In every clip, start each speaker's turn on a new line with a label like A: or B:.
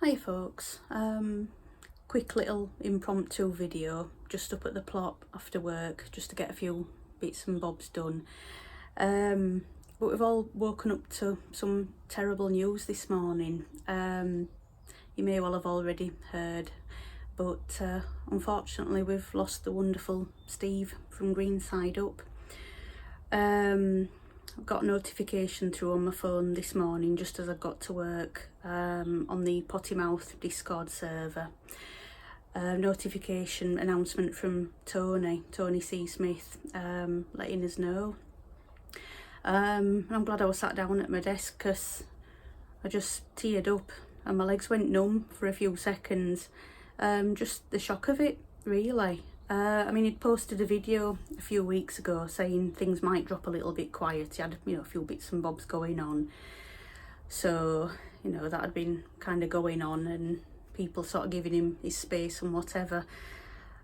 A: Hi folks, quick little impromptu video just up at the plot after work just to get a few bits and bobs done. But we've all woken up to some terrible news this morning. You may well have already heard, but unfortunately we've lost the wonderful Steve from Greenside Up. I've got a notification through on my phone this morning just as I got to work on the Potty Mouth Discord server. Notification announcement from Tony C. Smith, letting us know. I'm glad I was sat down at my desk because I just teared up and my legs went numb for a few seconds. Just the shock of it, really. I mean, he'd posted a video a few weeks ago saying things might drop a little bit quiet. He had, a few bits and bobs going on. So, that had been kind of going on and people sort of giving him his space and whatever.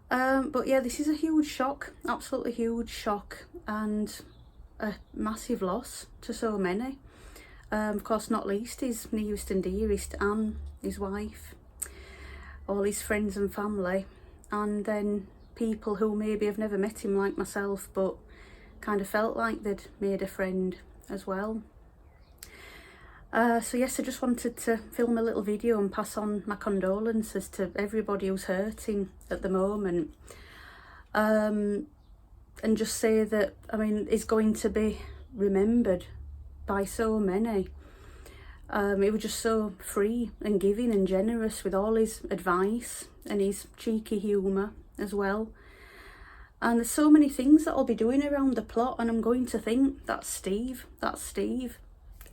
A: But yeah, this is a huge shock, absolutely huge shock, and a massive loss to so many. Of course, not least his nearest and dearest, Anne, his wife, all his friends and family, and then people who maybe have never met him like myself but kind of felt like they'd made a friend as well. So yes, I just wanted to film a little video and pass on my condolences to everybody who's hurting at the moment, and just say that, he's going to be remembered by so many. He was just so free and giving and generous with all his advice and his cheeky humour as well. And there's so many things that I'll be doing around the plot, and I'm going to think, that's Steve.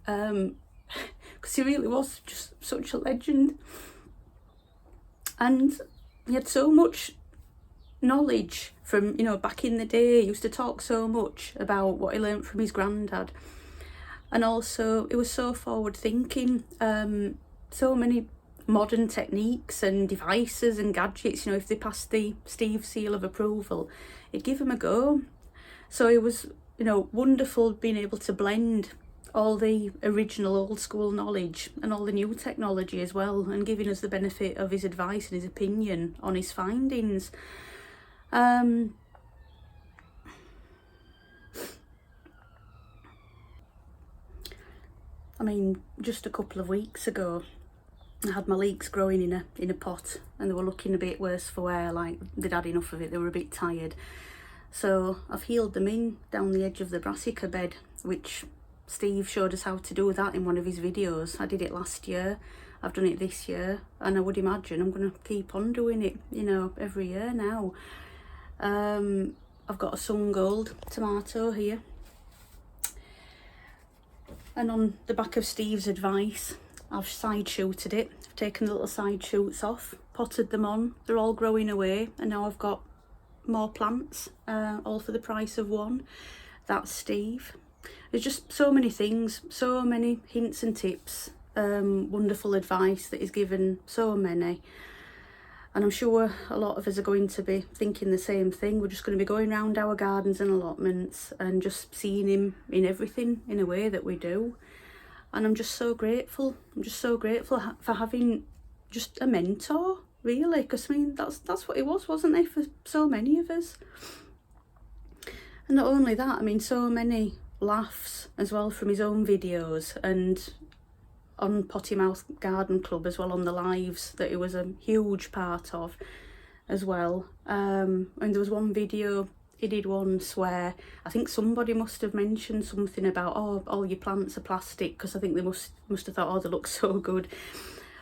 A: Because he really was just such a legend. And he had so much knowledge from, back in the day. He used to talk so much about what he learnt from his granddad. And also, it was so forward thinking. So many modern techniques and devices and gadgets, if they passed the Steve seal of approval, he'd give them a go. So it was, wonderful being able to blend all the original old school knowledge and all the new technology as well, and giving us the benefit of his advice and his opinion on his findings. Just a couple of weeks ago, I had my leeks growing in a pot, and they were looking a bit worse for wear, like they'd had enough of it, they were a bit tired. So I've healed them in down the edge of the brassica bed, which Steve showed us how to do that in one of his videos. I did it last year, I've done it this year, and I would imagine I'm going to keep on doing it, every year now. I've got a sun gold tomato here. And on the back of Steve's advice, I've side shooted it. I've taken the little side shoots off, potted them on. They're all growing away, and now I've got more plants, all for the price of one. That's Steve. There's just so many things, so many hints and tips, wonderful advice that he's given so many. And I'm sure a lot of us are going to be thinking the same thing. We're just going to be going around our gardens and allotments and just seeing him in everything in a way that we do. And I'm just so grateful. I'm just so grateful for having just a mentor, really, because that's what he was, wasn't he, for so many of us. And not only that, so many laughs as well from his own videos, and on Potty Mouth Garden Club as well, on the lives that he was a huge part of as well. And there was one video he did once where I think somebody must have mentioned something about, all your plants are plastic, because I think they must have thought, they look so good.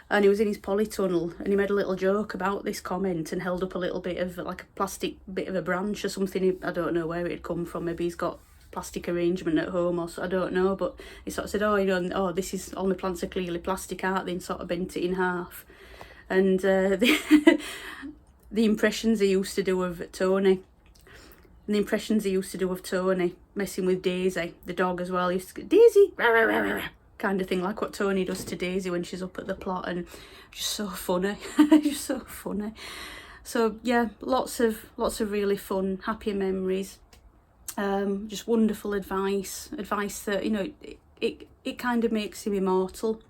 A: And he was in his polytunnel and he made a little joke about this comment and held up a little bit of like a plastic bit of a branch or something. I don't know where it had come from. Maybe he's got plastic arrangement at home or so, I don't know, but he sort of said, this is, all my plants are clearly plastic, aren't they, and sort of bent it in half. And the impressions he used to do of Tony, messing with Daisy, the dog as well. He used to go, Daisy, rah, rah, rah, rah, kind of thing, like what Tony does to Daisy when she's up at the plot, and just so funny. Just so funny. So yeah, lots of really fun, happy memories. Just wonderful advice that, it kind of makes him immortal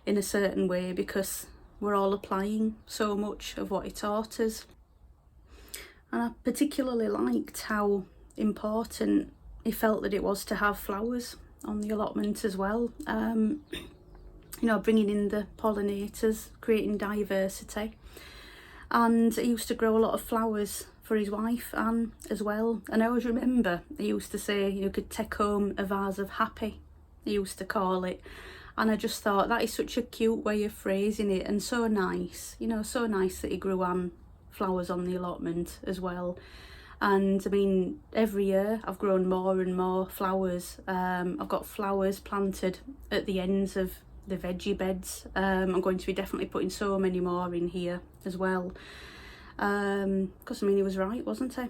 A: in a certain way, because we're all applying so much of what he taught us. And I particularly liked how important he felt that it was to have flowers on the allotment as well. You know, bringing in the pollinators, creating diversity. And he used to grow a lot of flowers for his wife Anne as well. And I always remember he used to say, you could take home a vase of happy, he used to call it. And I just thought that is such a cute way of phrasing it, and so nice, you know, so nice that he grew Anne flowers on the allotment as well. And I mean, every year I've grown more and more flowers. I've got flowers planted at the ends of the veggie beds. I'm going to be definitely putting so many more in here as well. Because I mean, he was right, wasn't he?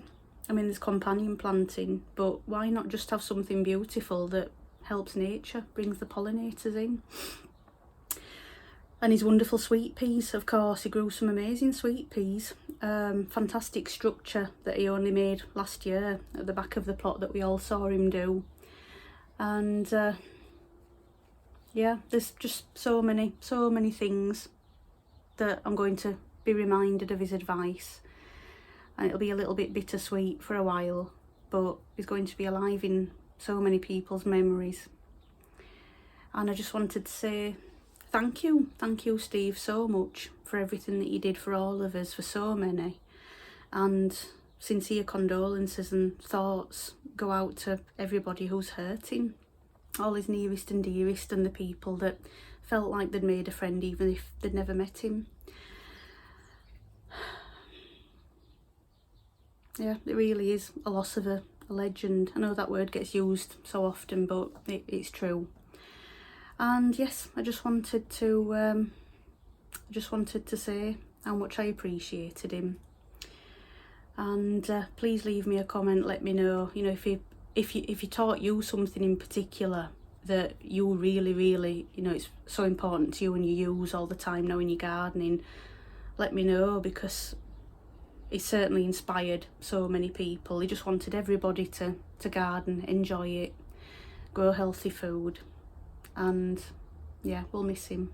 A: I mean, there's companion planting, but why not just have something beautiful that helps nature, brings the pollinators in? And his wonderful sweet peas, of course, he grew some amazing sweet peas. Fantastic structure that he only made last year at the back of the plot that we all saw him do. And yeah, there's just so many things that I'm going to be reminded of his advice. And it'll be a little bit bittersweet for a while, but he's going to be alive in so many people's memories. And I just wanted to say thank you, Steve, so much for everything that you did for all of us, for so many. And sincere condolences and thoughts go out to everybody who's hurting, all his nearest and dearest, and the people that felt like they'd made a friend even if they'd never met him. Yeah, it really is a loss of a legend. I know that word gets used so often, but it's true. And yes, I just wanted to say how much I appreciated him. And please leave me a comment. Let me know, you know, if he taught you something in particular that you really, you know, it's so important to you and you use all the time now in your gardening. Let me know, because he certainly inspired so many people. He just wanted everybody to garden, enjoy it, grow healthy food. And yeah, we'll miss him.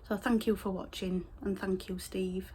A: So thank you for watching, and thank you, Steve.